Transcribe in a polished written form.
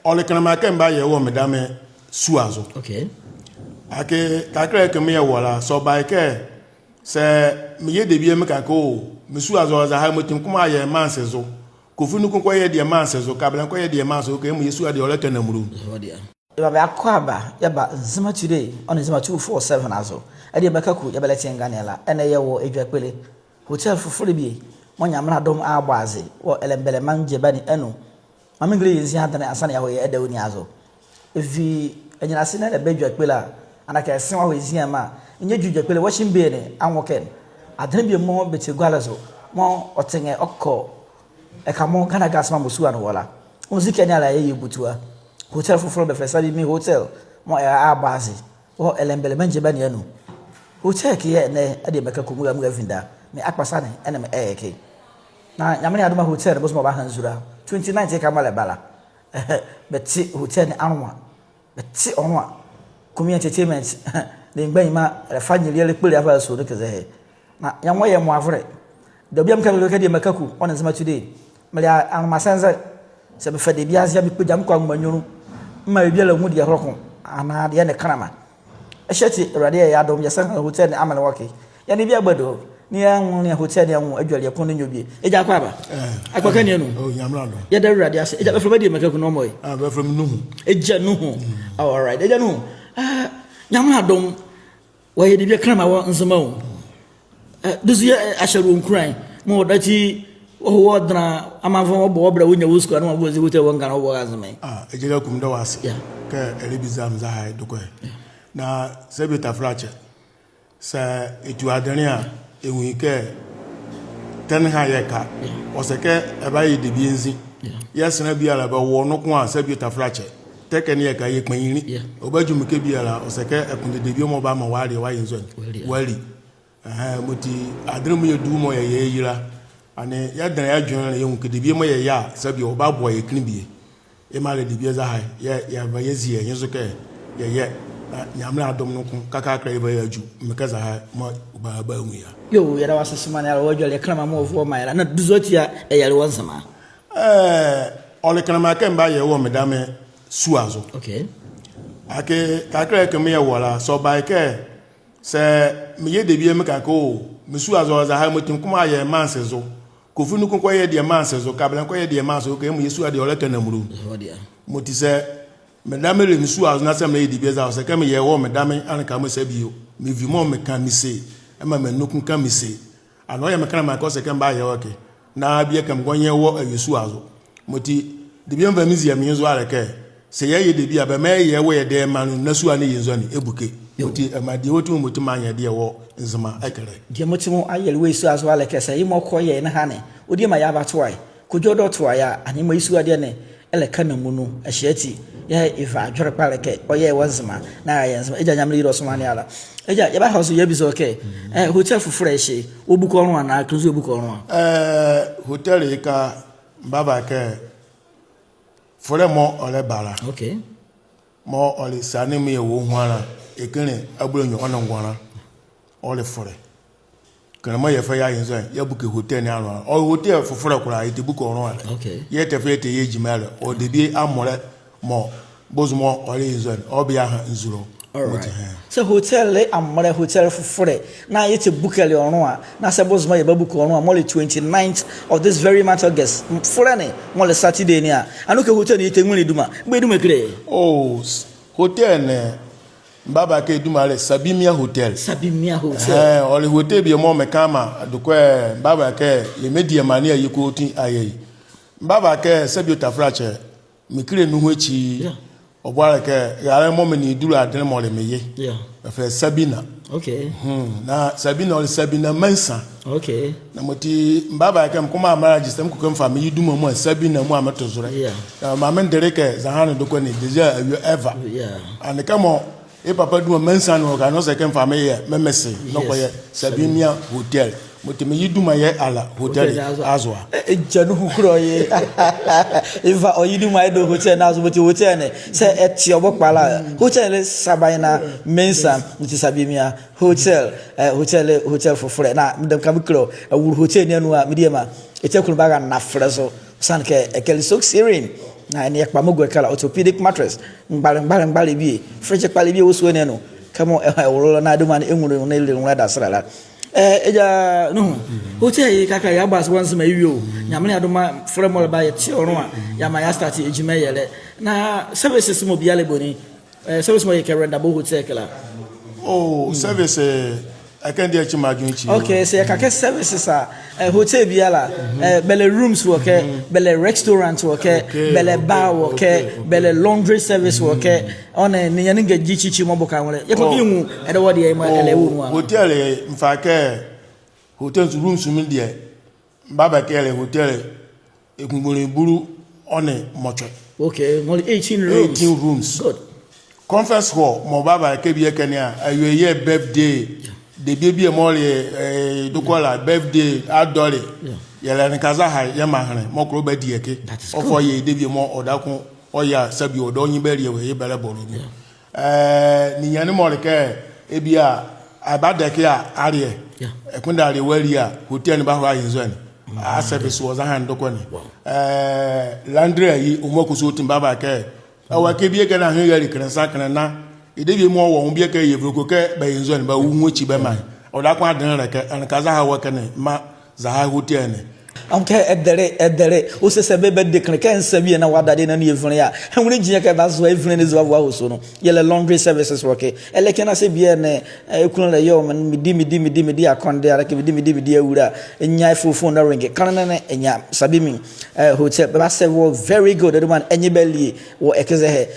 ole kana makemba ye wo medame suazo okay ake kakra ke me wala so by ke se me ye de bi me ka ko me suazo za ha motim kuma ye mansezo kofu nu ko ye de mansezo kabla ko ye de mansezo ke mu yesu ade ole kana muru ba ba akwaba ya ba nzima today on nzima 247 azo ade beka ku ya belete nganela ene ye wo Edwakpole hotel fufure bi monya mra dom agbaze wo elembele manje bani enu mamingli yezi hadane asane ya ho ye ede oni azo evi enyina sene na Edwakpole anaka esen ho yezi ama nye Edwakpole washing be ne anwoken adene bi mo beti gwalazo mo otenge okko e kamo kana gasma musu anu wala muziki anya la ye butua hotel fufuro be Sabimie Hotel mo ya abazi wo elembele manje bani enu hotel ki ye ne ade beka ko mu vinda me akpasa ne ene me ke na nyamene adoma hotel bo so ba hanzura 29 ka mala bala beti hotel ne anwa beti onwa community entertainment de ngban ma family le kpele aba so no keze na yanwo ye mo avre da biam ka lo ka de makaku on nzema today me anma sanza se be fade biazia me pejam kwa manyuru ma bia la mu de horoko ana de ne kanama eheti rade ya dom ya san hotel ne amana wake ya ne bia gbado ni anwo ne hotel ne anwo adwale pon no bi eja kwa ba akwaka ne no oh nyamra do ya da rade ase eja be from de makaku no moy be from Nuhu eja Nuhu all right eja Nuhu nyamra dom wa ye de bia kanama wo nzema wo duzu ya asharu nkran mo dati o dra amavon obo obra wonya wusku na wo hotel wonga na wo azme ejega kum da wase ka elibizam za ha doko na sebita frache sa etu adania enwike tenha yeka oseke eba yede bienzi yesna biala ba wo no ko a sebita frache tekeni yeka yekpanyiri obajumike biala oseke ekunde de bio mo ba ma wari wa yinzo wali moti adremu yedu mo ye yira ane ya dan ya dwon ye hu kede bi mo ye ya sabi o ba bo ye knibie e ma le de bi za ha ya ba yezi ye nso ke ye nyamla adom no ko kaka kra ba ya ju meka za ha mo ba hu ya yo ya da wasesima na wo jole klama mo fo ma ya na duzotia e yare wansama ole klama ke mba ye wo medame suazo okay ake kakra ke me ye wala so ba ke se me ye de bi me ka ko me suazo za ha motim kuma ye mansezo kofu nu ko ye de mansezo kabla ko ye de mansezo ke mu yesu ade ole kana muru moti se medame le misu azu na se me di beza se ke me ye wo medame an ka mo se bio me vi mo me kan mi se e ma me nukun kan mi se ano ye me kan ma ko se ke mba ye oke na bia kam gonye wo yesu azu moti de bi mva mizi ya mi nzo are ke se ye de bia ba me ye wo ye de manu na su ani yenzo ni ebuke moti ma de wotu moti ma nya de wo nzima ekere de moti mo ayel we yesu azu ale ke se imo ko ye na ha ne odi ma ya ba to ai kojodo to aya ani mo yesu ade ne ele kana mu no ahiati ya ifa adwere paleke oye wazima na ya nzima eja nyamle iro somani ala eja ya ba house ya bizo ke hotel fufure ehe obuko ron na akruzo obuko ron hotel ka baba ke fure mo ole bala okay mo ole sani mi wo hwara ekene agbronyo ona ngwara ole fure kana mo ye fa ya yinzo ya buke hotel ni aro o hotel fufure kura ite buko ron ala okay ye te fe te ye jimale o de bi amore mo bozumo ori izon obia ha nzuro alright so hotel le amore hotel fufure na yete bookele orun a na se bozumo ye babuko orun a mo le 29th of this very month August fure ne mo le Saturday ni a anuke hotel ni yete nwere duma gbe duma kire oh hotel ne baba ke duma le Sabimie Hotel ole hotel bi mo me kama dukwe baba ke le media mania yiko tin ayi baba ke sebiota frache mikire Nuhu echi obwara ke yare mo me ni duru adene mo le meye fe Sabina okay na Sabina ole Sabina mensa okay na moti baba ke mkoma amara system ko kemfa me yidu mo Sabina mo amato zure ma men dereke za hanu doko ni deja ever and kamo e papa du mensa no ga no se kemfa me ye memese no ko ye Sabimie Hotel motime yiduma ye ala hotel azwa Nuhu kuro ye ifa oyiduma e do hotel na azu boti hotel ne se eti obokpala hotel sabaina mensa nti Sabimie hotel hotel fufure na mdem kam kuro awuru hotel ne anu a mediema etekunu baga na freso san ke ekel sok sirin na ne yakpa mogo kala orthopedic mattress mbale bi fridge kpale bi woso ne no kamo woro na aduma enwuru na ile nwa da srala eja no hotel yi kaka ya bas once ma yiwo nyamne aduma fremo ba ye ti orun a ya ma ya start ejima yele na services mo biale boni service mo ye kerenda bo hotel kala service I can't do it. Okay, so kaka services are hotel biala, bele rooms work, bele restaurant work, bele bar work, bele laundry service work. On a niyaninga jichichi moboka wale. Yako bimu eda wadi ya elewu. Hotel mfake hotels rooms mindia. Baba kele hotel ekumbole buru one mocho. Okay, only 18 rooms. 18 rooms. Good. Conference hall mo baba kebiye Kenya ayoye birthday. The baby molly dukola birthday adore yele nkaza ha ye mahane mokro badi eke ofo ye debi mo odakun oya sabi odonyin beri we ye bere bolu ni yan mo le ke ebia abadeke a are ekunda are wari a hotel ni ba ho ayenzo ni a service was a hand dokoni landry yi umokuso timbaba ke awa ke bi ke na ho yari krensa krenna idebi mo wo bia ka yevruko ke ba yenzo ne ba wu chi ba man o da kwa den reke an kaza ha waka ne ma za ha hotel ne amke edere o se sebe be de kan sabi na wada de na ne evun ya enwure jinya ka ba so evun ne zo wa so no yele laundry services work ele kana se bia ne ekunu le yo man midi akonde ara ke midi awura enya fufu na ring kan ne enya Sabimie Hotel ba se very good everyone enye belie wo ekeze he